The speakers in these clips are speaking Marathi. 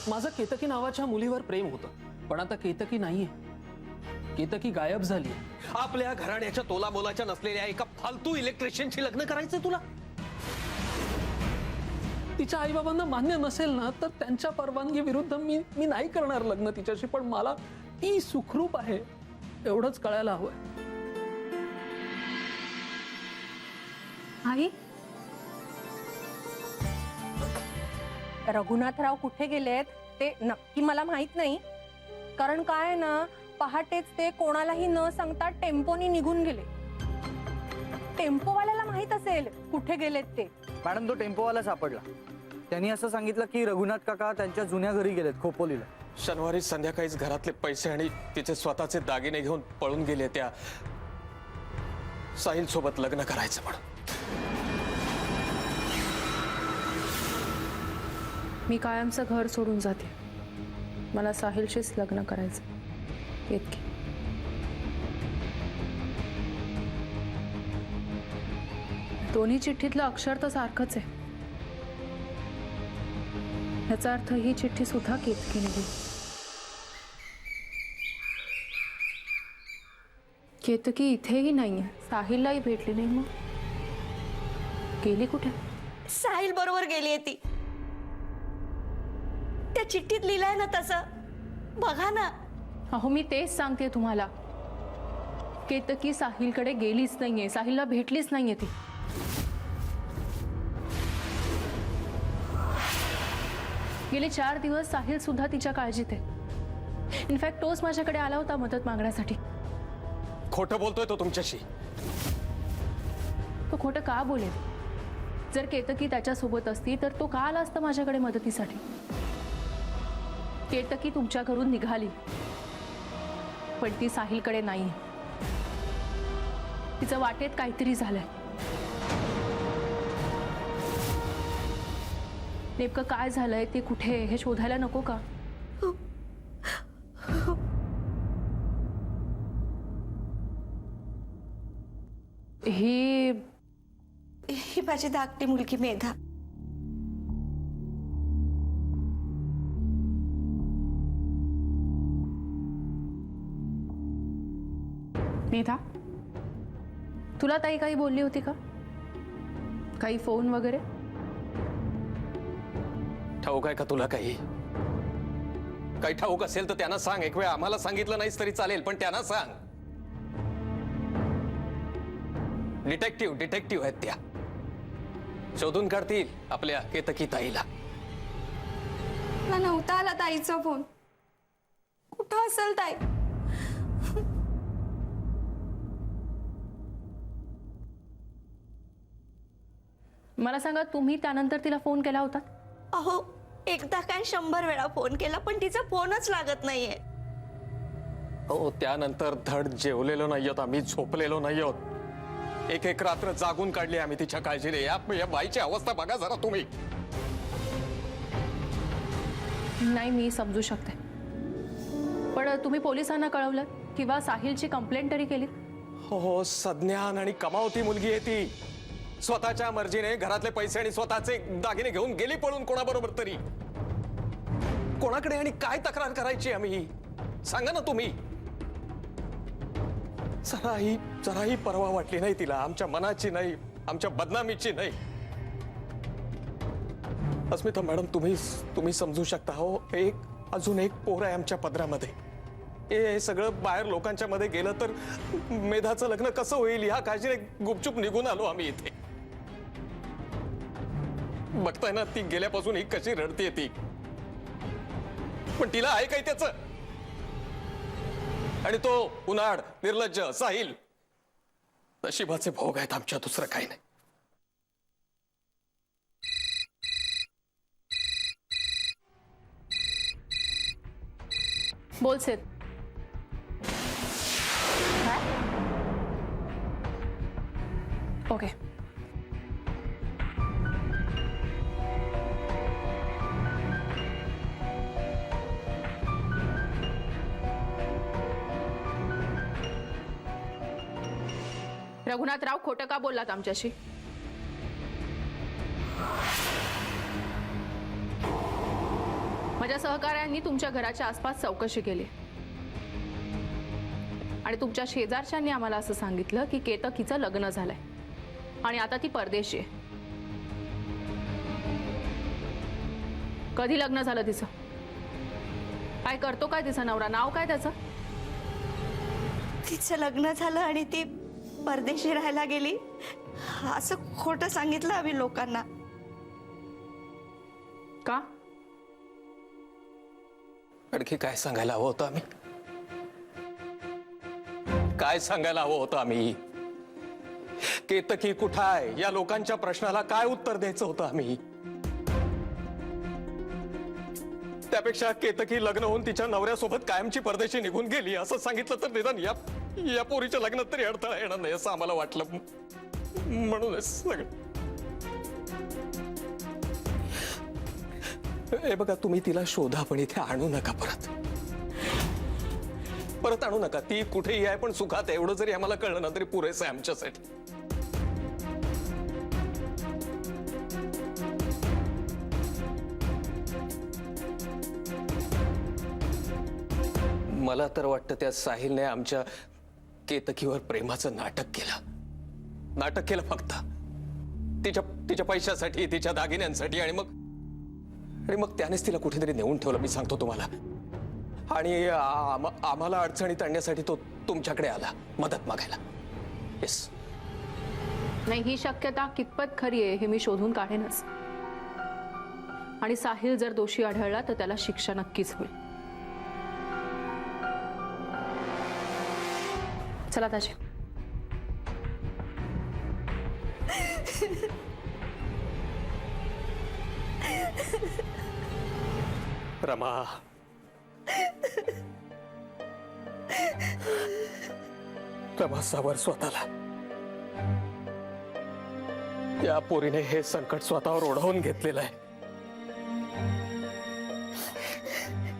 माझं केतकी नावाच्या मुलीवर प्रेम होतं, पण आता केतकी नाहीये. केतकी गायब झाली. आपल्या घराण्याच्या तोलामोलाच्या नसलेल्या एका फालतू इलेक्ट्रिशियनशी लग्न करायचं तुला? तिच्या आईबाबांना मान्य नसेल ना तर त्यांच्या परवानगी विरुद्ध मी नाही करणार लग्न तिच्याशी. पण मला ती सुखरूप आहे एवढंच कळायला हवंय. आई, रघुनाथराव कुठे गेलेत ते नक्की मला माहित नाही. कारण काय ना, पहाटेच ते कोणालाही न सांगता टेम्पोनी निघून गेले. टेम्पोवाल्याला माहित असेल कुठे गेलेत ते. मॅडम, तो टेम्पोवाला सापडला. त्यांनी असं सांगितलं की रघुनाथ काका त्यांच्या जुन्या घरी गेलेत, खोपोलीला. शनिवारी संध्याकाळीच घरातले पैसे आणि तिचे स्वतःचे दागिने घेऊन पळून गेले त्या साहिल सोबत लग्न करायचं म्हणून. मी कायमचं घर सोडून जाते. मला साहिलशीच लग्न करायचं. इतके दोन्ही चिठ्ठीतलं अक्षर तर सारखंच आहे. याचा अर्थ ही चिठ्ठी सुद्धा केतकी निघेल. केतकी इथेही नाहीये, साहिललाही भेटली नाही. मग गेली कुठे? साहिल बरोबर गेलीये ती. त्या चिठ्ठीत लिहिलंय ना तसं, बघा ना. अहो, मी तेच सांगते तुम्हाला. केतकी साहिलकडे गेलीच नाहीये, साहिलला भेटलीच नाहीये ती. गेले 4 दिवस साहिल सुद्धा तिच्या काळजीत आहे. इनफॅक्ट तोच माझ्याकडे आला होता मदत मागण्यासाठी. खोटं बोलतोय तो तुमच्याशी. तो खोटं का बोलेल? जर केतकी त्याच्यासोबत असती तर तो का आला असता माझ्याकडे मदतीसाठी? केतकी तुमच्या घरून निघाली, पण ती साहिलकडे नाही. तिचं वाटेत काहीतरी झालंय. नेमकं काय झालंय, ते कुठे, हे शोधायला नको का? ही माझी धाकटी मुलगी मेधा. मेधा, तुला ताई काही बोलली होती का? काही फोन वगैरे? ठाऊक आहे का तुला काही? काही ठाऊक असेल तर त्यांना सांग. एक वेळ आम्हाला सांगितलं नाहीस तरी चालेल, पण त्यांना सांग. डिटेक्टिव्ह आहेत त्या. शोधून काढतील आपल्या केतकी ताईला. मला नव्हता आला ताईचा फोन. कुठं असेल ताई? मला सांगा, तुम्ही त्यानंतर तिला फोन केला होता? अहो, एकदा काय 100 वेळा फोन केला, पण तिचा फोनच लागत नाहीये. हो, त्यानंतर धड जेवलेलो नाही आहोत आम्ही, झोपलेलो नाही आहोत. एक रात्र जागून काढली आम्ही तिच्या काळजीने. या बाईची अवस्था बघा जरा तुम्ही. नाही, मी समजू शकते. पण तुम्ही पोलिसांना कळवलं किंवा साहिलची कंप्लेंट तरी केली? हो, सज्ञान आणि कमावती मुलगी आहे ती. स्वतःच्या मर्जीने घरातले पैसे आणि स्वतःचे दागिने घेऊन गेली पळून कोणाबरोबर तरी. कोणाकडे आणि काय तक्रार करायची आम्ही, सांगा ना तुम्ही. जराही परवा वाटली नाही तिला, आमच्या मनाची नाही, आमच्या बदनामीची नाही. अस्मिता मॅडम, तुम्ही समजू शकता हो. अजून एक पोर आहे आमच्या पदरामध्ये. हे सगळं बाहेर लोकांच्या मध्ये गेलं तर मेधाचं लग्न कसं होईल ह्या काळजीने गुपचूप निघून आलो आम्ही इथे. बघताय ना ती गेल्यापासून ही कशी रडतीये ती. पण तिला आहे काय त्याच? आणि तो उन्हाळ निर्लज्ज साहिल, नशिबाचे भोग आहेत आमच्या, दुसरं काही नाही. बोल सेत. ओके. रघुनाथराव खोटं का बोललात आमच्याशी? माझ्या सहकाऱ्यांनी तुमच्या घराच्या आसपास चौकशी केली आणि तुमच्या शेजारच्यांनी आम्हाला असं सांगितलं की केतकीचं लग्न झालंय आणि आता ती परदेशी आहे. कधी लग्न झालं तिचं? काय करतो काय तिचा नवरा? नाव काय त्याचं? तिचं लग्न झालं आणि ती परदेशी राहायला गेली असं खोटं सांगितलं आम्ही लोकांना. का? आणखी काय सांगायला हवं होतं आम्ही? काय सांगायला हवं होतं आम्ही? केतकी कुठं आहे या लोकांच्या प्रश्नाला काय उत्तर द्यायचं होतं आम्ही? त्यापेक्षा केतकी लग्न होऊन तिच्या नवऱ्यासोबत कायमची परदेशी निघून गेली असं सांगितलं तर निदान या पोरीच्या लग्नात तरी अडथळा येणार नाही असं आम्हाला वाटलं. म्हणूनच सगळं. हे बघा, तुम्ही तिला शोधा पण इथे आणू नका. परत आणू नका. ती कुठेही आहे पण सुखात, एवढं जरी आम्हाला कळलं ना तरी पुरेसं आहे आमच्यासाठी. मला तर वाटतं त्या साहिलने आमच्या केतकीवर प्रेमाचं नाटक केलं फक्त तिच्या पैशासाठी, तिच्या दागिन्यांसाठी. आणि मग त्यानेच तिला कुठेतरी नेऊन ठेवलं, मी सांगतो तुम्हाला. आणि आम्हाला अडचणीत आणण्यासाठी तो तुमच्याकडे आला मदत मागायला. येस. नाही, ही शक्यता कितपत खरी आहे हे मी शोधून काढेनच. आणि साहिल जर दोषी आढळला तर त्याला शिक्षा नक्कीच होईल. चला ताजी. रमा, सावर स्वतःला. या पोरीने हे संकट स्वतःवर ओढवून घेतलेलं आहे.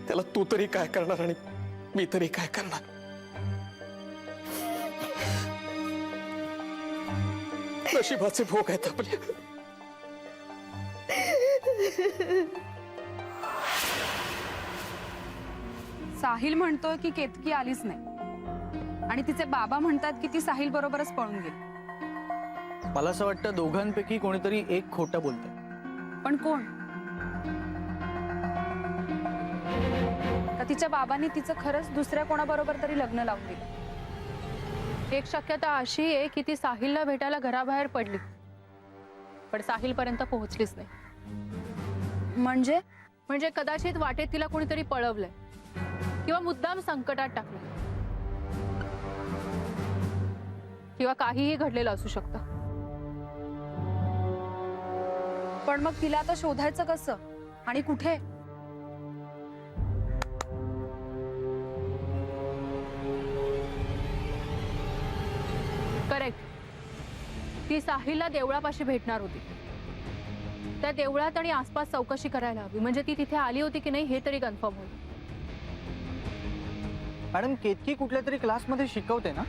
त्याला तू तरी काय करणार आणि मी तरी काय करणार? नशिबाचे भोग आहेत आपले. साहिल म्हणतोय की केतकी आलीच नाही आणि तिचे बाबा म्हणतात की ती साहिल बरोबरच पळून गेली. मला असं वाटतं दोघांपैकी कोणीतरी एक खोटं बोलतंय. पण कोण? का तिच्या बाबांनी तिचं खरंच दुसऱ्या कोणाबरोबर तरी लग्न लावून दिलं? एक शक्यता अशी आहे की ती साहिलला भेटायला घराबाहेर पडली पण साहिलपर्यंत पोहोचलीच नाही. म्हणजे कदाचित वाटेत तिला कोणीतरी पळवलंय किंवा मुद्दाम संकटात टाकलं किंवा काहीही घडलेलं असू शकतं. पण मग तिला आता शोधायचं कसं आणि कुठे? करेक्ट. ती साहिलला देवळापाशी भेटणार होती. त्या देवळात आणि आसपास चौकशी करायला हवी म्हणजे ती तिथे आली होती की नाही हे तरी कन्फर्म होईल. मॅडम, केतकी कुठल्या तरी क्लासमध्ये शिकवते ना?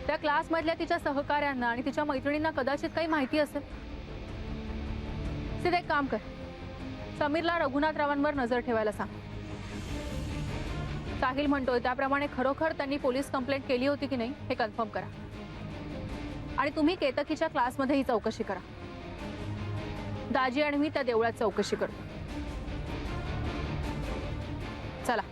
त्या क्लासमधल्या तिच्या सहकाऱ्यांना आणि तिच्या मैत्रिणींना कदाचित काही माहिती असेल. सिद्धे एक काम कर, समीरला रघुनाथरावांवर नजर ठेवायला सांग. साहिल म्हणतोय त्याप्रमाणे खरोखर त्यांनी पोलीस कंप्लेंट केली होती की नाही हे कन्फर्म करा. आणि तुम्ही केतकीच्या क्लासमध्ये ही चौकशी करा. दाजी आणि मी त्या देवळात चौकशी करतो. चला.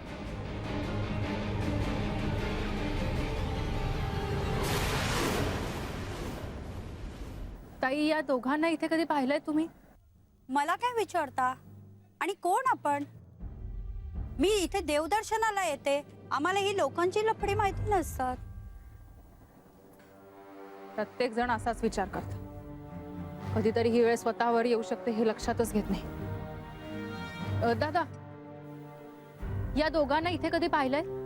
ताई, या दोघांना इथे कधी पाहिलंय तुम्ही? मला काय विचारता? आणि कोण आपण? मी इथे देवदर्शनाला येते, आम्हाला ही लोकांची लफडी माहिती नसतात. प्रत्येक जण असाच विचार करतो. कधीतरी ही वेळ स्वतःवर येऊ शकते हे लक्षातच घेत नाही. दादा, या दोघांना इथे कधी पाहिलंय?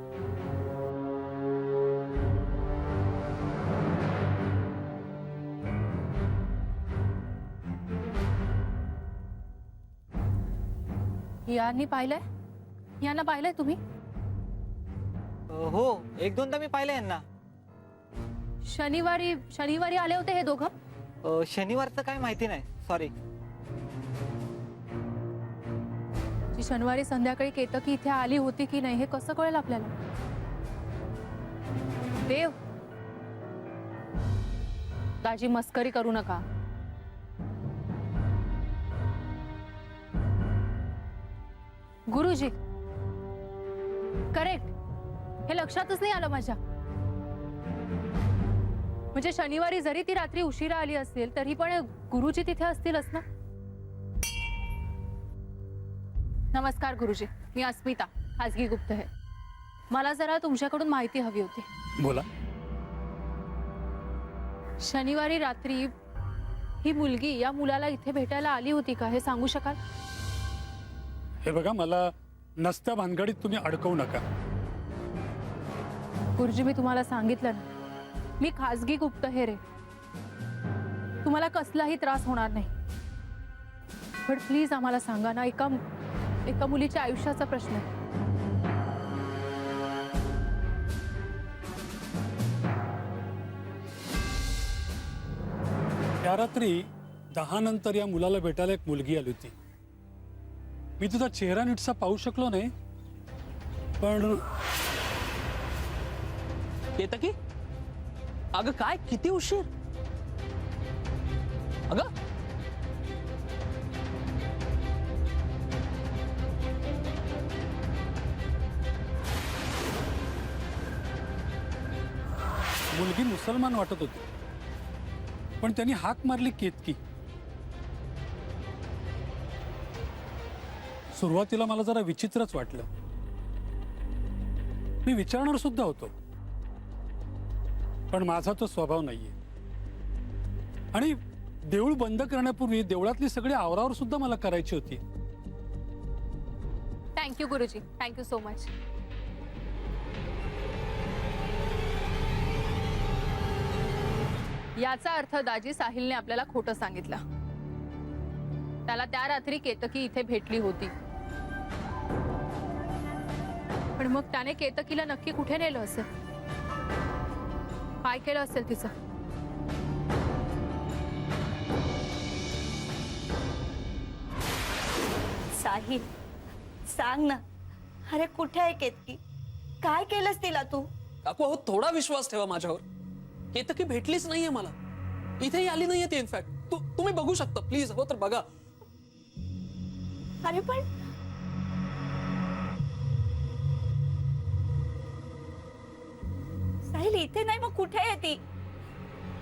यांनी पाहिलंय? यांना पाहिलंय तुम्ही? हो, एक दोनदा मी पाहिलं यांना. शनिवारी आले होते हे दोघं? शनिवारचं काय माहिती नाही, सॉरी. शनिवारी संध्याकाळी केतकी इथे आली होती की नाही हे कसं कळेल आपल्याला? देव, दाजी मस्करी करू नका. गुरुजी, करेक्ट, हे लक्षातच नाही आलं माझ्या. म्हणजे शनिवारी जरी ती रात्री उशिरा आली असेल तरी पण गुरुजी तिथे असतीलच ना. नमस्कार गुरुजी, मी अस्मिता, खाजगी गुप्त आहे. मला जरा तुमच्याकडून माहिती हवी होती. बोला. शनिवारी रात्री ही मुलगी या मुलाला इथे भेटायला आली होती का हे सांगू शकाल? हे बघा, मला नसत्या भानगडीत तुम्ही अडकवू नका. गुरुजी, मी तुम्हाला सांगितलं ना, मी खाजगी गुप्तहेर आहे. तुम्हाला कसलाही त्रास होणार नाही. पण प्लीज आम्हाला सांगा ना, एका मुलीच्या आयुष्याचा प्रश्न आहे. त्या रात्री 10 नंतर या मुलाला भेटायला एक मुलगी आली होती. मी तुझा चेहरा नीटसा पाहू शकलो नाही, पण केतकी, अगं काय किती उशीर. अगं मुलगी मुसलमान वाटत होती, पण त्यांनी हाक मारली केतकी. सुरुवातीला मला जरा विचित्रच वाटलं. मी विचारणार सुद्धा होतो, पण माझा तो स्वभाव नाहीये. आणि देऊळ बंद करण्यापूर्वी देवळातली सगळी आवरावर सुद्धा मला करायची होती. थँक्यू गुरुजी, थँक्यू सो मच. याचा अर्थ दाजी साहिलने आपल्याला खोटं सांगितलं. त्याला त्या रात्री केतकी इथे भेटली होती. पण मग त्याने केतकीला नक्की कुठे नेलं असेल? काय केलं असेल तिचं? साहिल, सांग ना. अरे कुठे आहे केतकी? काय केलंस तिला तू? काकू, अहो थोडा विश्वास ठेवा माझ्यावर. केतकी भेटलीच नाहीये मला, इथेही आली नाहीये ती. इनफॅक्ट तुम्ही बघू शकता, प्लीज. हो तर बघा. अरे पण साहिल इथे नाही, मग कुठे आहे ती?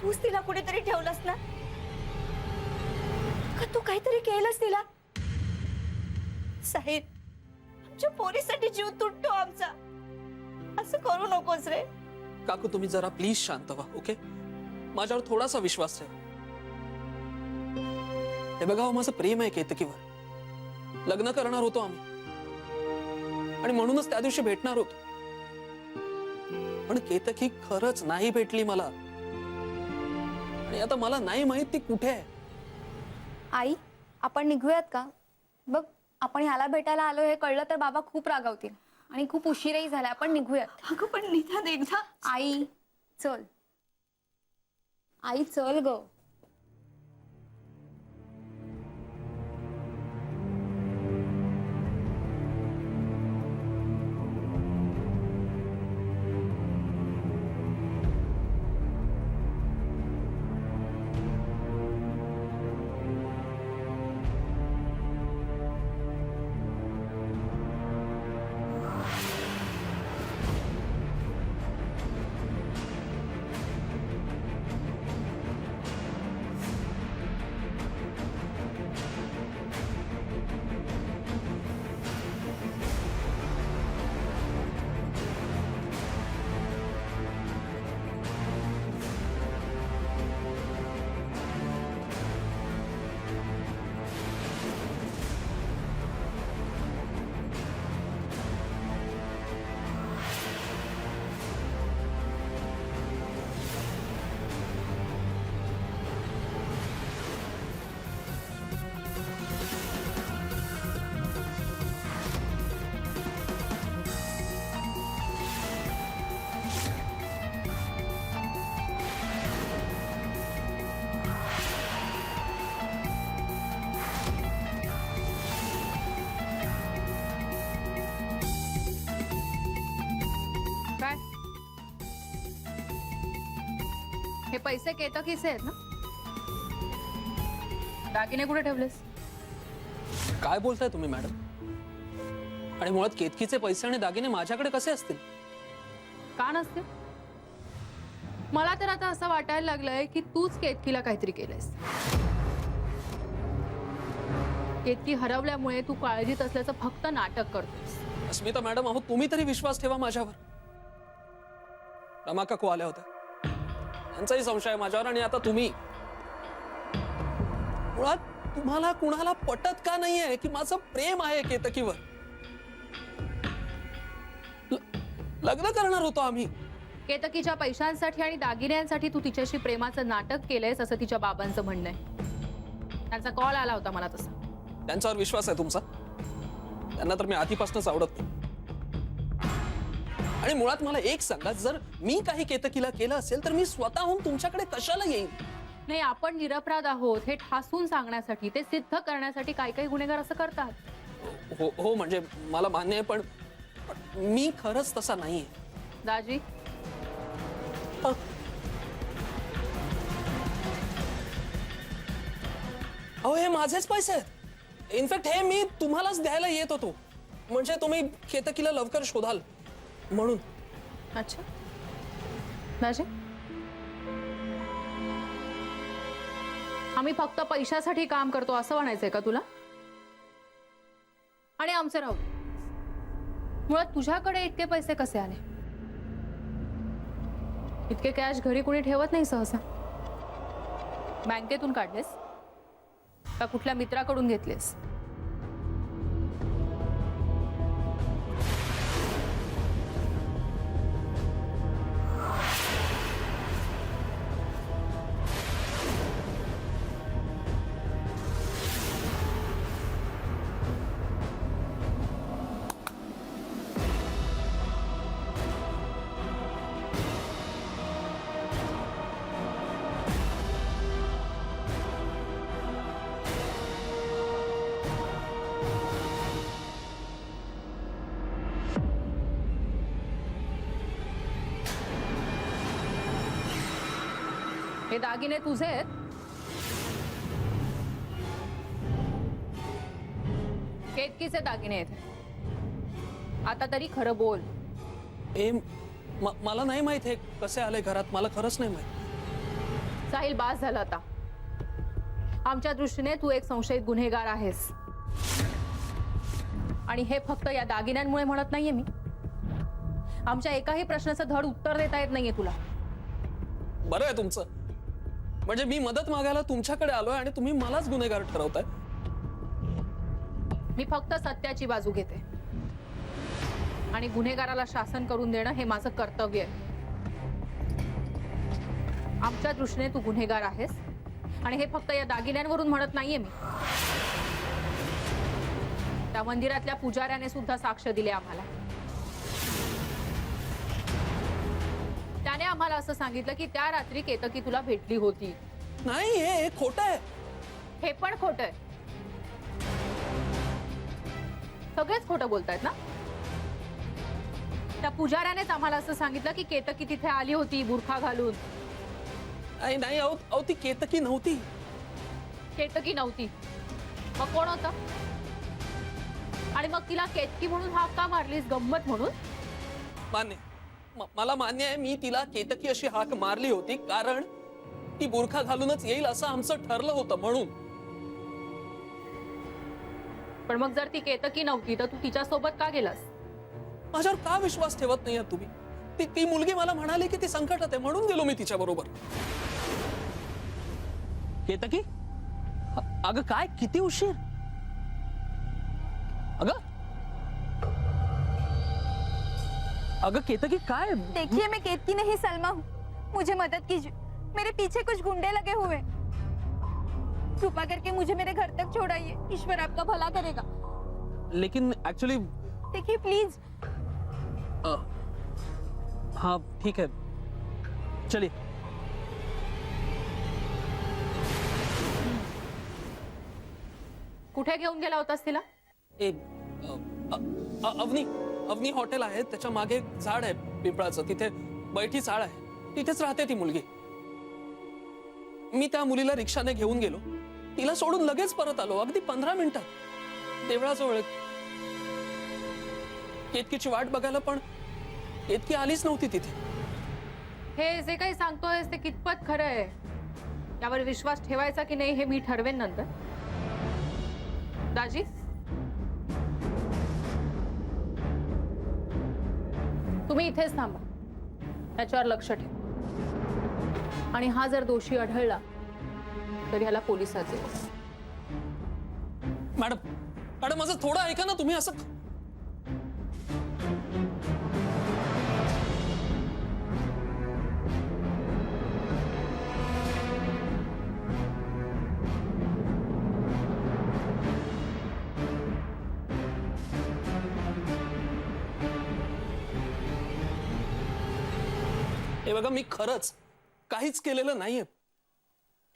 तूच तिला कुठेतरी ठेवलंस ना? का तू काहीतरी केलंस तिला? साहिल, आमच्या पोरीसाठी जीव तुटतो आमचा. असं करू नकोस रे. काकू, तुम्ही जरा प्लीज शांत व्हा, ओके? माझ्यावर थोडासा विश्वास ठेवा. हे बघा, माझं प्रेम आहे केतकीवर. लग्न करणार होतो आम्ही, आणि म्हणूनच त्या दिवशी भेटणार होतो. पण केतकी खरंच नाही भेटली मला, आणि आता मला नाही माहित ती कुठे आहे. आई, आपण निघूयात का? बघ, आपण ह्याला भेटायला आलो हे कळलं तर बाबा खूप रागावतील आणि खूप उशीरही झाला. आपण निघूयात. अगं पण निदान एकदा. आई चल, आई चल ग. हे पैसे केतकीचे आहेत ना? दागिने कुठे ठेवलेस? काय बोलताय तुम्ही मॅडम? आणि मुळात केतकीचे पैसे आणि दागिने माझ्याकडे कसे असतील? का नसते? मला तर आता असं वाटायला लागलंय की तूच केतकीला काहीतरी केलंयस. केतकी हरवल्यामुळे तू काळजीत असल्याचं फक्त नाटक करतोस. अस्मिता मॅडम, अहो तुम्ही तरी विश्वास ठेवा माझ्यावर. रमा काकू आल्या होत्या, त्यांचाही संशय माझ्यावर, आणि आता तुम्ही. मुळात तुम्हाला कुणाला पटत का नाहीये की माझं प्रेम आहे केतकीवर? लग्न करणार होतो आम्ही. केतकीच्या पैशांसाठी आणि दागिन्यांसाठी तू तिच्याशी प्रेमाचं नाटक केलंयस असं तिच्या बाबांचं म्हणणं आहे. त्यांचा कॉल आला होता मला तसा. त्यांच्यावर विश्वास आहे तुमचा? त्यांना तर मी आधीपासूनच आवडत नाही. आणि मुळात मला एक सांगा, जर मी काही केतकीला केलं असेल तर मी स्वतःहून तुमच्याकडे कशाला येईन? नाही, आपण निरपराध आहोत हे ठासून सांगण्यासाठी, ते सिद्ध करण्यासाठी काही काही गुन्हेगार असं करतात. हो हो, म्हणजे मला मान्य आहे, पण मी खरंच तसा नाहीये. दाजी, अहो हे माझेच पैसे आहेत. इनफॅक्ट हे मी तुम्हालाच द्यायला येत होतो, म्हणजे तुम्ही केतकीला लवकर शोधाल म्हणून. अच्छा दाजी, आम्ही फक्त पैशासाठी काम करतो असं म्हणायचंय का तुला? आणि आमचे राहू दे. मुळात तुझ्याकडे इतके पैसे कसे आले? इतके कॅश घरी कोणी ठेवत नाही सहसा. बँकेतून काढलेस का कुठल्या मित्राकडून घेतलेस? हे दागिने तुझे आहेत? केतकीचे दागिने आहेत. आता तरी खरं बोल. मला नाही माहित हे कसे आले घरात, मला खरंच नाही माहित. साहिल, बास झालं आता. आमच्या दृष्टीने तू एक संशयित गुन्हेगार आहेस, आणि हे फक्त या दागिन्यांमुळे म्हणत नाहीये मी. आमच्या एकाही प्रश्नाचं धड उत्तर देता येत नाहीये तुला. बरं आहे तुमचं, म्हणजे मी मदत मागायला तुमच्याकडे आलोय आणि तुम्ही मलाच गुन्हेगार ठरवताय. मी फक्त सत्याची बाजू घेते, आणि गुन्हेगाराला शासन करून देणं हे माझं कर्तव्य आहे. आमच्या दृष्टीने तू गुन्हेगार आहेस, आणि हे फक्त या दागिन्यांवरून म्हणत नाहीये मी. त्या मंदिरातल्या पुजाऱ्याने सुद्धा साक्ष दिले आम्हाला. त्याने आम्हाला असं सांगितलं की त्या रात्री केतकी तुला भेटली होती. नाही, हे खोटं आहे. हे पण खोटं आहे. सगळेच खोटं बोलतायत ना? त्या पुजाऱ्यानेच आम्हाला असं सांगितलं की केतकी तिथे आली होती बुरखा घालून. नाही, अहो ती केतकी नव्हती. केतकी नव्हती मग कोण होतं? आणि मग तिला केतकी म्हणून हाक का मारलीस? गंमत म्हणून? मान्य, मला मान्य आहे, मी तिला केतकी अशी हाक मारली होती कारण ती बुरखा घालूनच येईल असं आमचं ठरलं होतं म्हणून. पण मग जर ती केतकी नव्हती तर तू तिच्या सोबत का गेलास? माझ्यावर का विश्वास ठेवत नाही तुम्ही? ती मुलगी मला म्हणाली की ती संकटात आहे म्हणून गेलो मी तिच्या बरोबर. केतकी, अगं काय, किती उशीर? अगं केतकी काय? देखिए मैं केतकी नहीं सलमा हूँ, मुझे मदद कीजिए, मेरे पीछे कुछ गुंडे लगे हुए। कृपा करके मुझे मेरे घर तक छोड़ाइए, ईश्वर आपका भला करेगा। लेकिन एक्चुअली देखिए प्लीज। हाँ ठीक है, चलिए. कुठे घेऊन गेला होतास तिला? अवनी हॉटेल आहे, त्याच्या मागे एक झाड आहे पिंपळाचं, तिथे बैठी चाळ आहे, तिथेच राहते ती मुलगी. मी त्या मुलीला रिक्षाने घेऊन गेलो, तिला सोडून लगेच परत आलो, अगदी 15 मिनिटात देवळाजवळ. केतकीची वाट बघायला, पण केतकी आलीच नव्हती तिथे. हे जे काही सांगतोयस ते कितपत खरं आहे, यावर विश्वास ठेवायचा की नाही हे मी ठरवेन नंतर. दाजी, तुम्ही इथेच थांबा, त्याच्यावर लक्ष ठेवा. आणि हा जर दोषी आढळला तर ह्याला पोलिसात जाईल. मॅडम माझं थोडं ऐका ना तुम्ही. असं हे बघा, मी खरंच काहीच केलेलं नाहीये.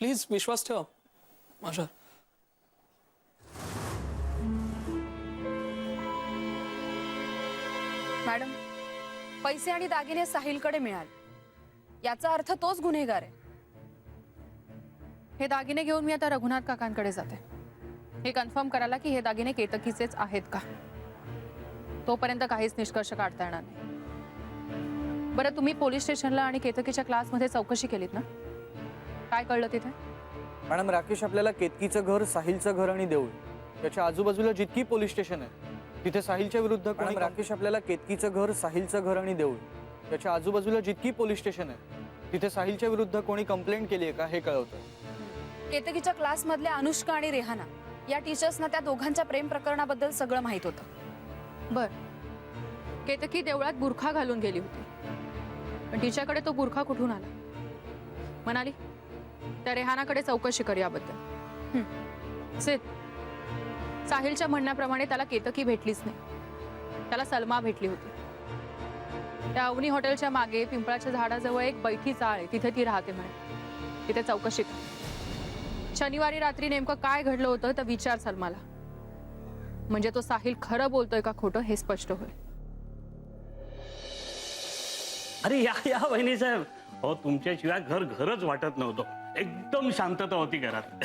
प्लीज विश्वास ठेवा माझ्यावर. मॅडम, पैसे आणि दागिने साहिलकडे मिळाले, याचा अर्थ तोच गुन्हेगार आहे. हे दागिने घेऊन मी आता रघुनाथ काकांकडे जाते, हे कन्फर्म करायला की हे दागिने केतकीचेच आहेत का. तोपर्यंत काहीच निष्कर्ष काढता येणार नाही. बरं, तुम्ही पोलीस स्टेशनला आणि केतकीच्या क्लासमध्ये चौकशी केलीत ना? काय कळलं तिथे? मॅडम, राकेश आपल्याला केतकीचं घर, साहिलचं घर आणि देऊळ याच्या आजूबाजूला जितकी पोलीस स्टेशन आहे तिथे साहिलच्या विरुद्ध कोणी राकेश आपल्याला केतकीचं घर, साहिलचं घर आणि देऊळ याच्या आजूबाजूला जितकी पोलीस स्टेशन आहे तिथे साहिलच्या विरुद्ध कोणी कंप्लेंट केली आहे का हे कळवतं. केतकीच्या क्लासमधल्या अनुष्का आणि रेहाना या टीचर्सना त्या दोघांच्या प्रेम प्रकरणाबद्दल सगळं माहित होतं. बर, केतकी देवळात बुरखा घालून गेली होती, पण तिच्याकडे तो बुरखा कुठून आला? म्हणाली त्या रेहानाकडे चौकशी कर याबद्दल. सिद्ध, साहिलच्या म्हणण्याप्रमाणे त्याला केतकी भेटलीच नाही, त्याला सलमा भेटली होती. त्या अवनी हॉटेलच्या मागे पिंपळाच्या झाडाजवळ एक बैठी चाळ आहे, तिथे ती राहते म्हणे. तिथे चौकशी कर. शनिवारी रात्री नेमकं काय घडलं होतं तर विचार सलमाला, म्हणजे तो साहिल खरं बोलतोय का खोटं हे स्पष्ट होईल. अरे या या वहिनी साहेब, हो तुमच्याशिवाय घर घरच वाटत नव्हतं. एकदम शांतता होती घरात.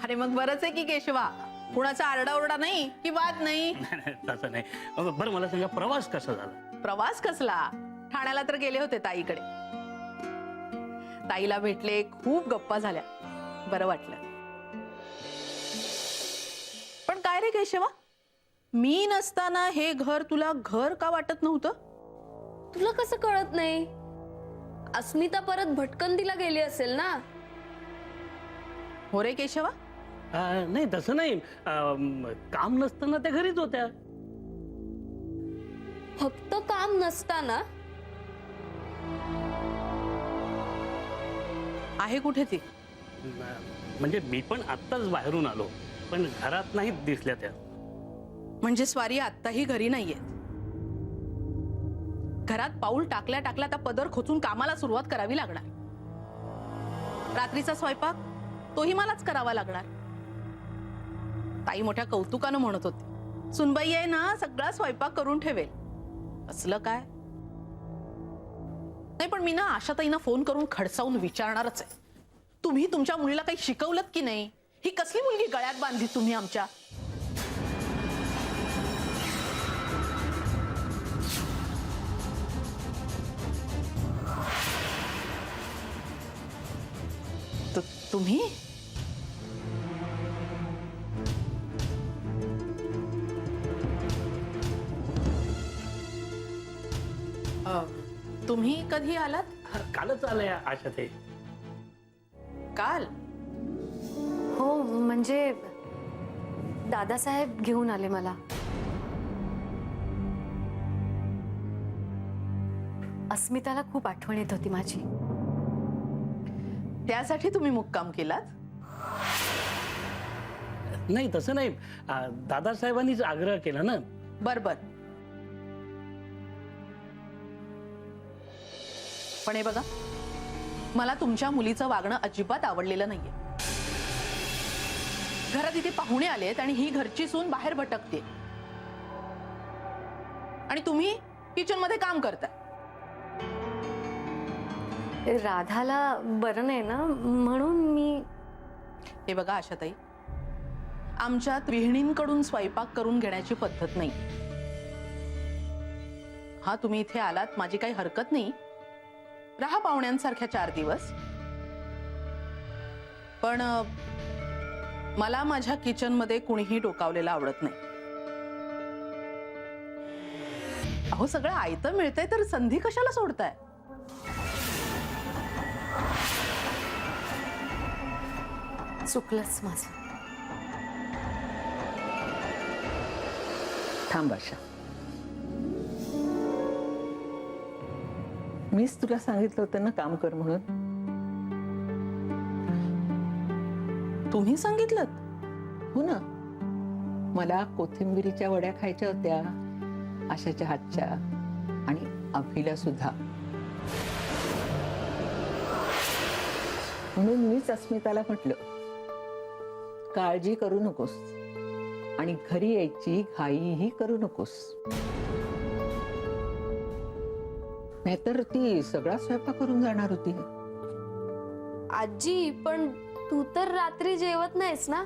अरे मग बरंच आहे की केशवा, कुणाचा आरडाओरडा नाही की वाद नाही. तसं नाही. बरं मला सांगा, प्रवास कसा झाला? प्रवास कसला? ठाण्याला तर गेले होते ताईकडे. ताईला भेटले, खूप गप्पा झाल्या, बरं वाटलं. पण काय रे केशवा, मी नसताना हे घर तुला घर का वाटत नव्हतं? तुला कसं कळत नाही? अस्मिता परत भटकंतीला गेली असेल ना. हो रे केशवा. नाही तसं नाही, काम नसताना त्या घरीच होत्या. फक्त काम नसताना? आहे कुठे ती? म्हणजे मी पण आत्ताच बाहेरून आलो, पण घरात नाहीत दिसल्या त्या. म्हणजे स्वारी आत्ताही घरी नाहीये. घरात पाऊल टाकल्या टाकल्या आता पदर खोचून कामाला सुरुवात करावी लागणार. रात्रीचा स्वयंपाक तोही मलाच करावा लागणार. ताई मोठ्या कौतुकानं म्हणत होती, सुनबाई आहे ना सगळा स्वयंपाक करून ठेवेल. असलं काय? नाही, पण मी ना आशाताईंना फोन करून खडसावून विचारणारच आहे, तुम्ही तुमच्या मुलीला काही शिकवलत की नाही? ही कसली मुलगी गळ्यात बांधली तुम्ही आमच्या? तुम्ही तुम्ही कधी आलात? कालच आलंय आशा ते. काल? हो, म्हणजे दादासाहेब घेऊन आले मला. अस्मिताला खूप आठवण येत होती माझी. त्यासाठी तुम्ही मुक्काम केलात? नाही तसं नाही, दादासाहेबांनीच आग्रह केला ना. बर. पण हे बघा, मला तुमच्या मुलीचं वागणं अजिबात आवडलेलं नाहीये. घरात इथे पाहुणे आलेत आणि ही घरची सून बाहेर भटकते आणि तुम्ही किचन मध्ये काम करताय. राधाला बरं नाही ना म्हणून मी. हे बघा आशाताई, आमच्यात गृहिणींकडून स्वयंपाक करून घेण्याची पद्धत नाही. हा, तुम्ही इथे आलात, माझी काही हरकत नाही. राहा पाहुण्यांसारख्या 4 दिवस. पण मला माझ्या किचनमध्ये कुणीही डोकावलेलं आवडत नाही. अहो, सगळं आयतं मिळतंय तर संधी कशाला सोडताय? चुकलंच माझं. थांब आशा, मीच तुला सांगितलं होतं ना काम कर म्हणून. तुम्ही सांगितलं? हो ना, मला कोथिंबिरीच्या वड्या खायच्या होत्या, आशाच्या हातच्या, आणि अभिला सुद्धा. म्हणून मीच अस्मिताला म्हटलं, काळजी करू नकोस आणि घरी यायची घाईही करू नकोस, नाहीतर ती सगळा स्वयंपाक करून जाणार होती. आजी, पण तू तर रात्री जेवत नाहीस ना?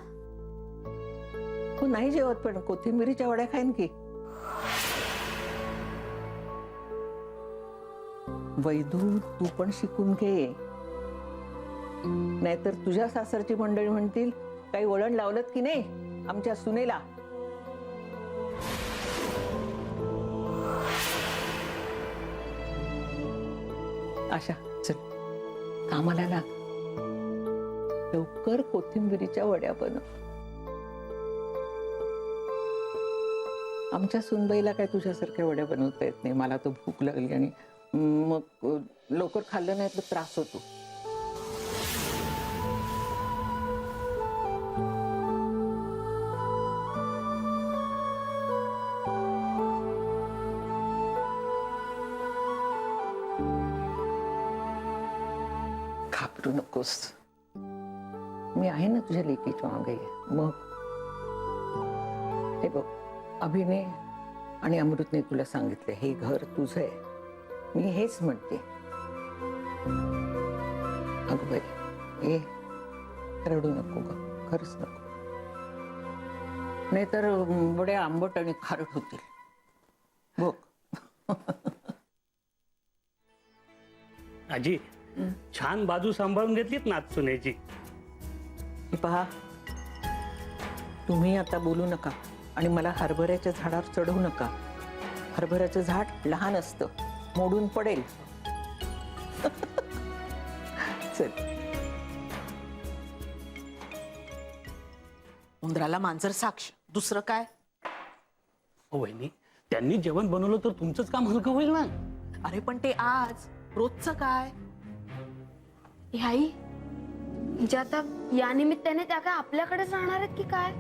तू नाही जेवत, पण कोथिंबिरीच्या वड्या खाईन की. वैदू, तू पण शिकून घे, नाहीतर तुझ्या सासरची मंडळी म्हणतील काही वळण लावलं की नाही आमच्या सुनेला. आशा, चल कामाला लाग, लवकर कोथिंबिरीच्या वड्या बनव. आमच्या सुनबाईला काय तुझ्यासारख्या वड्या बनवता येत नाही. मला तो भूक लागली आणि मग लवकर खाल्लं नाही तर त्रास होतो. घाबरू नकोस, मी आहे ना तुझ्या लेकीच्या मागे. मग हे बघ, अभिने आणि अमृतने तुला सांगितले हे घर तुझं आहे. मी हेच म्हणते. अगं बाई, रडू नको ग, खरंच नको, नाहीतर बडे आंबट आणि खारट होतील. बघ आजी, छान बाजू सांभाळून घेतलीत नात सुनेची. हे पहा, तुम्ही आता बोलू नका आणि मला हरभऱ्याच्या झाडावर चढवू नका. हरभऱ्याचं झाड लहान असतं, मोडून पडेल. चल. उंदराला मांजर साक्ष, दुसरं काय? हो वहिनी, त्यांनी जेवण बनवलं तर तुमचंच काम हलकं होईल ना. अरे पण ते आज, रोजचं काय? आई, म्हणजे आता या निमित्ताने त्या काय आपल्याकडेच राहणार आहेत की काय?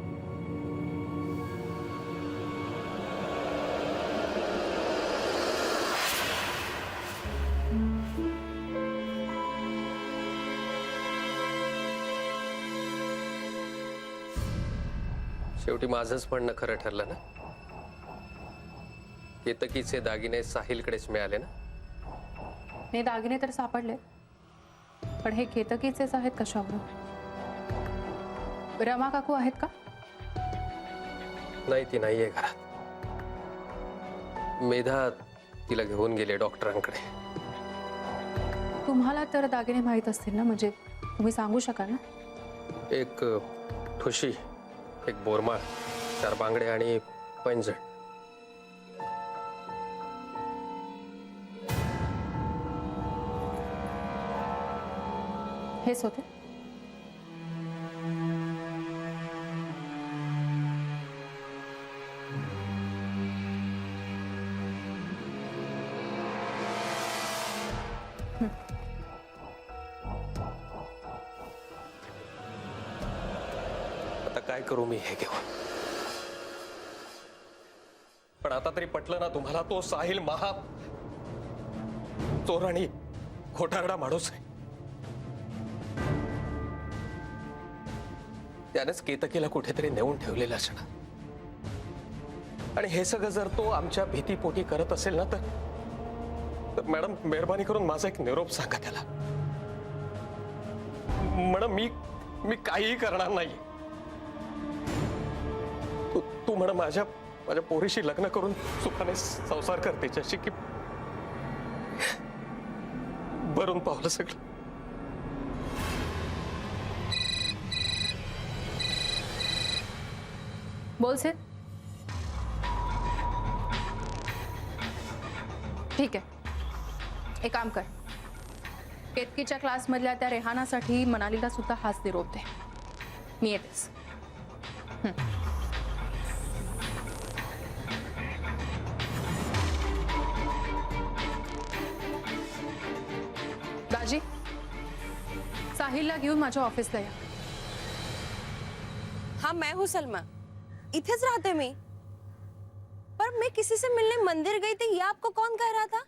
शेवटी माझंच म्हणणं खरं ठरलं ना. केतकीचे दागिने साहिलकडेच मिळाले ना. हे दागिने तर सापडले, पण हे केतकीचेच आहेत कशावरून? रमा काकू आहेत का? नाही, ती नाहीये घरात. मेधा तिला घेऊन गेले डॉक्टरांकडे. तुम्हाला तर दागिने माहीत असतील ना, म्हणजे तुम्ही सांगू शकाल ना? एक ठुशी, एक बोरमाळ, 4 बांगडे आणि पैंजण. हेच होते. आता काय करू मी हे घेऊन? पण आता तरी पटलं ना तुम्हाला, तो साहिल महा चोर आणि खोटारडा माणूस आहे. त्यानेच केतकीला कुठेतरी नेऊन ठेवलेलं असणार. आणि हे सगळं जर तो आमच्या भीतीपोटी करत असेल ना, मॅडम मेहरबानी करून माझा एक निरोप सांगा त्याला. मॅडम मी काहीही करणार नाही. तू म्हणा माझ्या पोरीशी लग्न करून सुखाने संसार कर त्याच्याशी, की भरून पावलं सगळं. बोल से. ठीक आहे, एक काम कर, केतकीच्या क्लासमधल्या त्या रेहानासाठी मनालीला सुद्धा हाच निरोप दे. मी येतेच. दाजी, साहिलला घेऊन माझ्या ऑफिसला या. हाँ, मैं हूँ सलमा. इथेच राहते मी. पर मैं किसी से मिलने मंदिर गई थी, ये आपको कौन कह रहा था?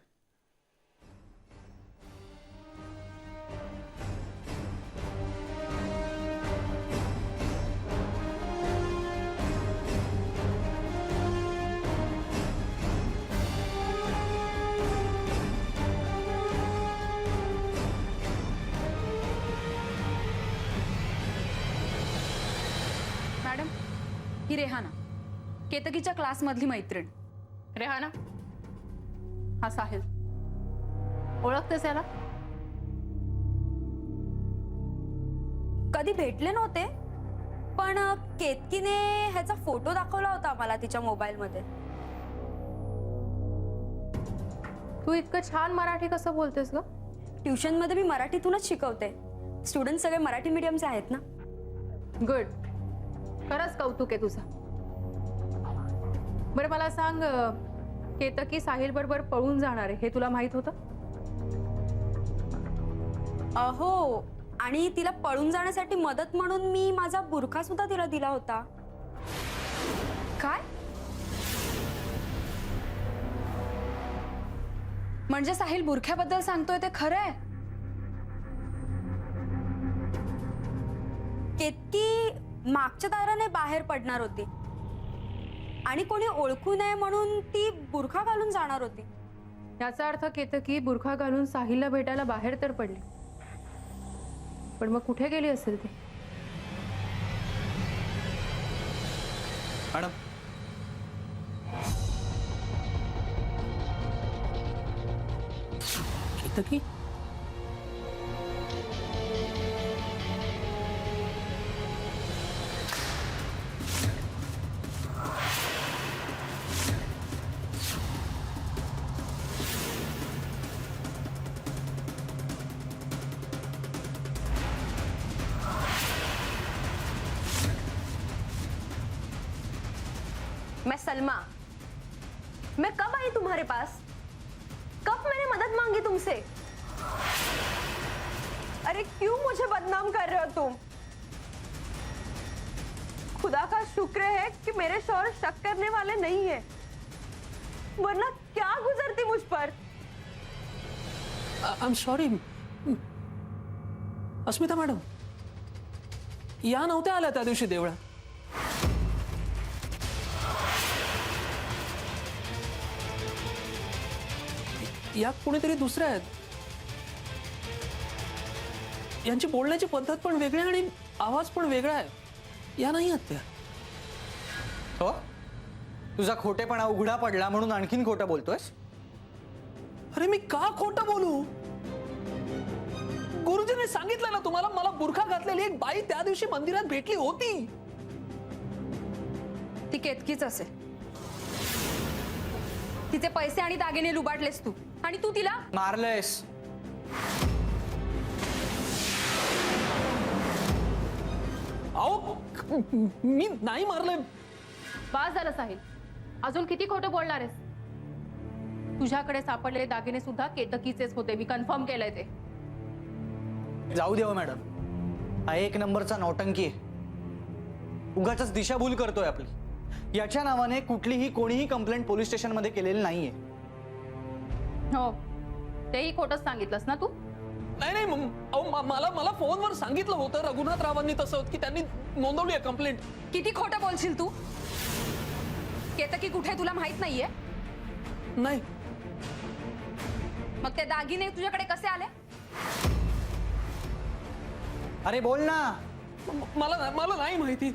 मॅडम, ही रेहाना, केतकीच्या क्लासमधली मैत्रीण. रेहाना, हा साहिल. ओळखतेस याला? कधी भेटले नव्हते, पण केतकीने ह्याचा फोटो दाखवला होता मला तिच्या मोबाईल मध्ये. तू इतकं छान मराठी कसं बोलतेस ग? ट्युशन मध्ये मी मराठीतूनच शिकवते. स्टुडंट सगळे मराठी मीडियमचे आहेत ना. गुड, खरंच कौतुक आहे तुझं. बरं मला सांग, केतकी साहिल बरोबर पळून जाणार आहे हे तुला माहित होतं? हो, आणि तिला पळून जाण्यासाठी मदत म्हणून मी माझा बुरखा सुद्धा तिला दिला होता. काय म्हणजे साहिल बुरख्याबद्दल सांगतोय ते खरं आहे? केतकी मागच्या दाराने बाहेर पडणार होती आणि कोणी ओळखू नये म्हणून ती बुरखा घालून जाणार होती. याचा अर्थ केतकी बुरखा घालून साहिलला भेटायला बाहेर तर पडली, पण मग कुठे गेली असेल ती? मॅडम, केतकी, मैं सलमा, मैं कब आई तुम्हारे पास? कब मैंने मदद मांगी तुमसे? अरे क्यों मुझे बदनाम कर रहे हो तुम? खुदा का शुक्र है कि मेरे शौहर शक करने वाले नहीं है, वरना क्या गुजरती मुझ पर. I am sorry. Asmita madam या नव्हत्या आल्या त्या दिवशी देवळात. या कोणीतरी दुसऱ्या आहेत. यांची बोलण्याची पद्धत पण वेगळी आणि आवाज पण वेगळा आहे. या नाही आहेत त्या. हो, तुझा खोटेपणा उघडा पडला म्हणून आणखीन खोटं बोलतोयस? अरे मी का खोटं बोलू? गुरुजीने सांगितलं ना तुम्हाला, मला बुरखा घातलेली एक बाई त्या दिवशी मंदिरात भेटली होती. ती केतकीच असेल. तिचे पैसे आणि दागिने लुबाडलेस तू, आणि तू तिला मारलंयस. अहो मी नाही मारलंय. बास झालं साहिल, अजून किती खोटं बोलणार आहेस? तुझ्याकडे सापडलेले दागिने सुद्धा केतकीचेच होते, मी कन्फर्म केलंय ते. जाऊ देव मॅडम, हा एक नंबरचा नौटंकी आहे. उगाच दिशाभूल करतोय आपली. याच्या नावाने कुठलीही कोणीही कंप्लेंट पोलीस स्टेशन मध्ये केलेली नाहीये. हो, तेही खोटंच सांगितलंस ना तू? नाही नाही अहो मला फोनवर सांगितलं होतं रघुनाथ रावांनी तसं, की त्यांनी नोंदवली आहे कंप्लेंट. किती खोटं बोलशील तू? केतकी कुठे तुला माहित नाहीये? नाही मग ते दागिने तुझ्याकडे कसे आले? अरे बोल ना. मला नाही माहिती,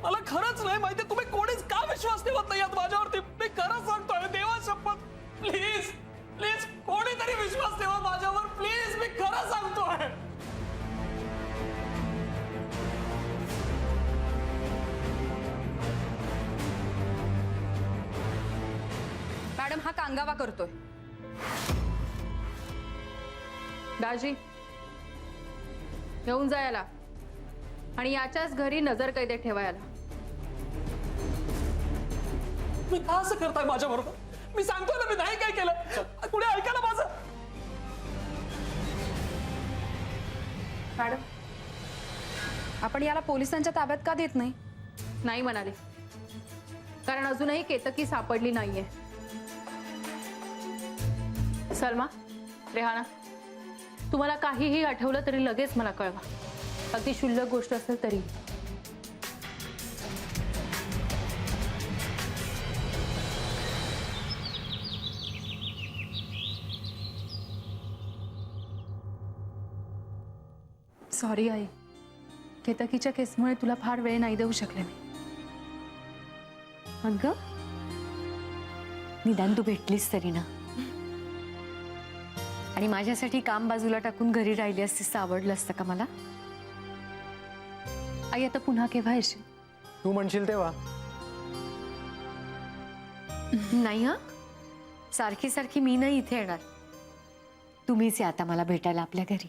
मला खरंच नाही माहिती. तुम्ही कोणीच का विश्वास ठेवत नाही माझ्यावरती? मी खरं सांगतोय, देवा शपथ, प्लीज प्लीज कोणीतरी विश्वास ठेवा माझ्यावर, प्लीज. मी खरं सांगतोय. मॅडम हा कांगावा करतोय. दाजी घेऊन जायला आणि याच्याच घरी नजर कैदेत ठेवायला. मी का असं करताय माझ्या बरोबर? मी सांगतोय ना, मी नाही काय केलं. पुढे ऐका ना माझं. मॅडम आपण याला पोलिसांच्या ताब्यात का देत नाही? नाही म्हणाले, कारण अजूनही केतकी सापडली नाहीये. सलमा, रेहाना, तुम्हाला काहीही आठवलं तरी लगेच मला कळवा. अगदी क्षुल्लक गोष्ट असेल तरी. सॉरी आई, केतकीच्या केसमुळे तुला फार वेळ नाही देऊ शकले मी. अगं निदान तू भेटलीस तरी ना. आणि माझ्यासाठी काम बाजूला टाकून घरी राहिली असतीस तर आवडलं असतं का मला? आई आता पुन्हा केव्हा येशील? तू म्हणशील तेव्हा. नाही हा, सारखी सारखी मी नाही इथे येणार. तुम्हीच या आता मला भेटायला आपल्या घरी.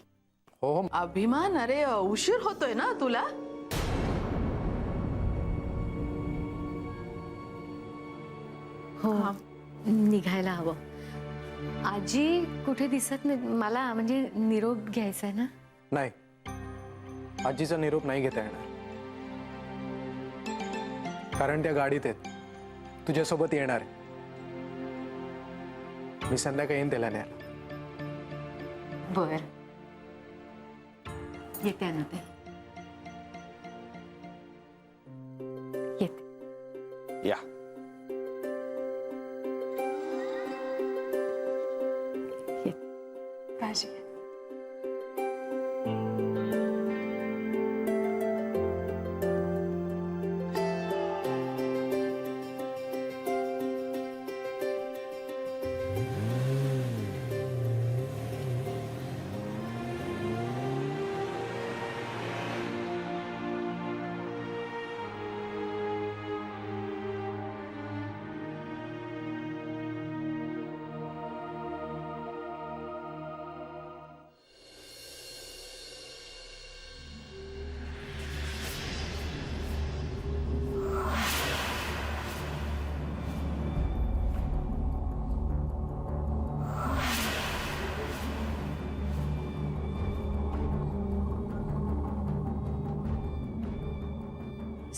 हो अभिमान, अरे उशीर होतोय ना तुला. हो निघायला हवं. आजी कुठे दिसत नाही मला, म्हणजे निरोप घ्यायचा आहे ना. नाही, आजीचा निरोप नाही घेता येणार, कारण त्या गाडीत आहेत, तुझ्यासोबत येणार आहे. मी संध्याकाळी येईन त्याला न्यायला. बर येते ना ते. येते. या. काळजी घे.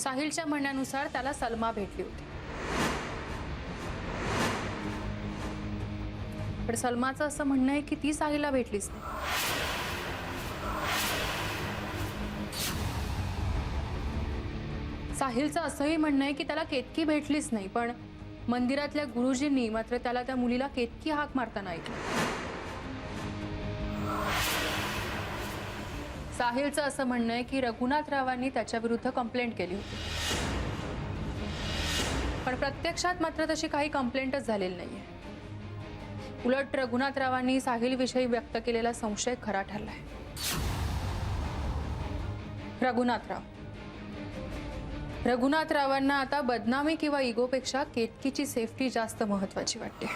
साहिलच्या म्हणण्यानुसार त्याला सलमा भेटली होती, पण सलमाचं असं म्हणणं आहे की ती साहिलला भेटलीच नाही. साहिलचं असंही म्हणणं आहे की त्याला केतकी भेटलीच नाही, पण मंदिरातल्या गुरुजींनी मात्र त्याला त्या मुलीला केतकी हाक मारताना ऐकलं. साहिलचं असं म्हणणं आहे की रघुनाथरावांनी त्याच्या विरुद्ध कंप्लेंट केली होती, पण प्रत्यक्षात मात्र तशी काही कंप्लेंटच झालेली नाहीये. उलट रघुनाथरावांनी साहिलविषयी व्यक्त केलेला संशय खरा ठरलाय. रघुनाथरावांना आता बदनामी किंवा इगोपेक्षा केतकीची सेफ्टी जास्त महत्वाची वाटते.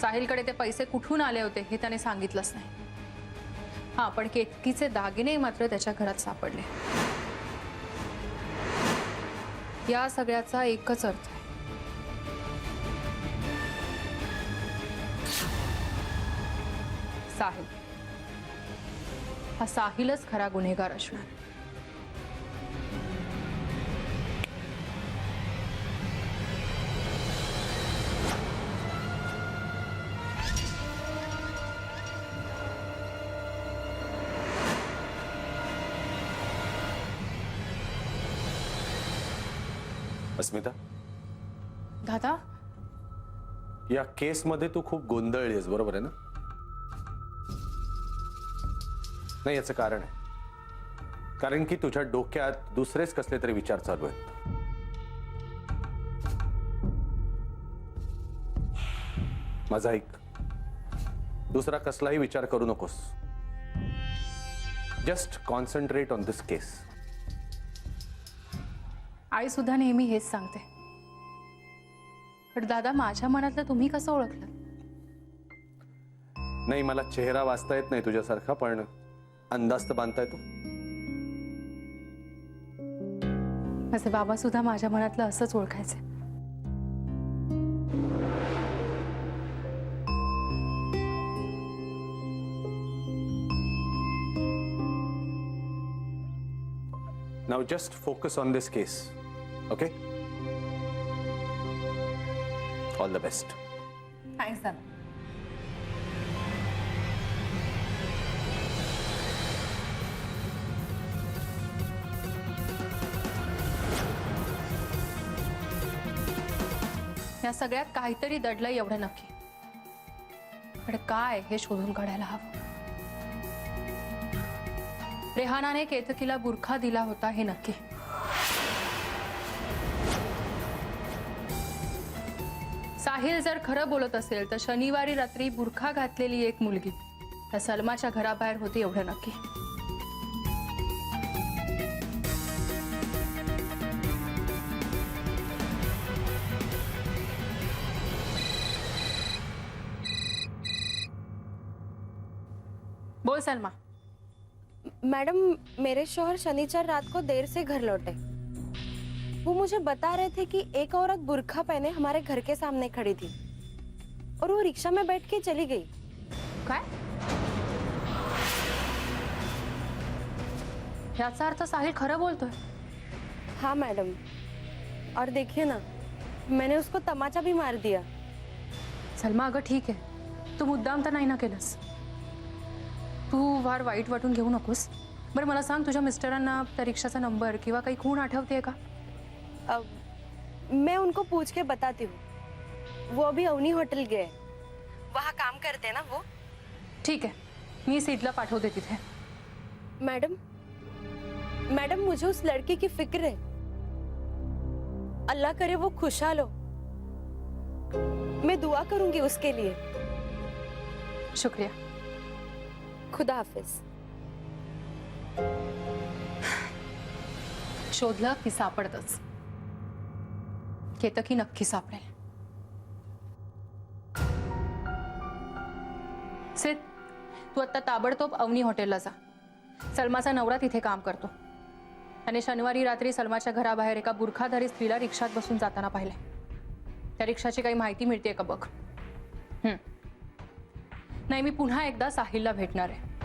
साहिलकडे ते पैसे कुठून आले होते हे त्याने सांगितलंच नाही. हा, पण केतकीचे दागिने मात्र त्याच्या घरात सापडले. या सगळ्याचा एकच अर्थ आहे, साहिल. हा साहिलच खरा गुन्हेगार असणार. अस्मिता, दादा या केसमध्ये तू खूप गोंधळलीस, बरोबर आहे ना? नाही, याचं कारण आहे. कारण की तुझ्या डोक्यात दुसरेच कसले तरी विचार चालू आहेत. माझा ऐक, दुसरा कसलाही विचार करू नकोस. जस्ट कॉन्सन्ट्रेट ऑन दिस केस. आई सुद्धा नेहमी हेच सांगते. पण दादा, माझ्या मनातलं तुम्ही कसं ओळखलं? नाही, मला चेहरा वाचता येत नाही तुझ्यासारखा, पण अंदाज तर बांधता येतो. माझे बाबा सुद्धा माझ्या मनातलं असंच ओळखायचे. Now just focus on this case, okay? All the best. Thanks दादा. या सगळ्यात काहीतरी दडलंय एवढं नक्की. पण काय हे शोधून काढायला हवं. रेहानाने केतकीला बुरखा दिला होता हे नक्की. साहिल जर खरं बोलत असेल तर शनिवारी रात्री बुरखा घातलेली एक मुलगी त्या सलमाच्या घराबाहेर होती एवढं नक्की. बोल सलमा. मैडम, मेरे शौहर शनिचर रात को देर से घर लौटे. वो मुझे बता रहे थे कि एक औरत बुर्खा पहने हमारे घर के सामने खड़ी थी और वो रिक्शा में बैठ के चली गई. काय? याचा अर्थ साहिल खरं बोलतोय. हाँ मैडम, और देखिए ना, मैंने उसको तमाचा भी मार दिया. सलमा, अगं ठीक आहे, तू मुद्दाम तर नाही ना केलंस. तू फार वाईट वाटून घेऊ नकोस. बरं मला सांग, तुझ्या मिस्टरांना त्या रिक्षाचा नंबर किंवा काही खूण आठवते का? मैं उनको पूछ के बताती हूँ. वो अभी अवनी होटल गए, वहाँ काम करते हैं ना वो. ठीक आहे, मी सीटला पाठवते तिथे. मैडम, मैडम मुझे उस लड़की की फिक्र है. अल्लाह करे वो खुशहाल हो. मैं दुआ करूंगी उसके लिए. शुक्रिया. खुदा हाफिज. शोधलं की सापडतच. केतकी नक्की सापडेल. सिद, तू आता ताबडतोब अवनी हॉटेलला जा. सलमाचा नवरा तिथे काम करतो. त्याने शनिवारी रात्री सलमाच्या घराबाहेर एका बुरखाधारी स्त्रीला रिक्षात बसून जाताना पाहिलंय. त्या रिक्षाची काही माहिती मिळते का बघ. नाही, मी पुन्हा एकदा साहिलला भेटणार आहे.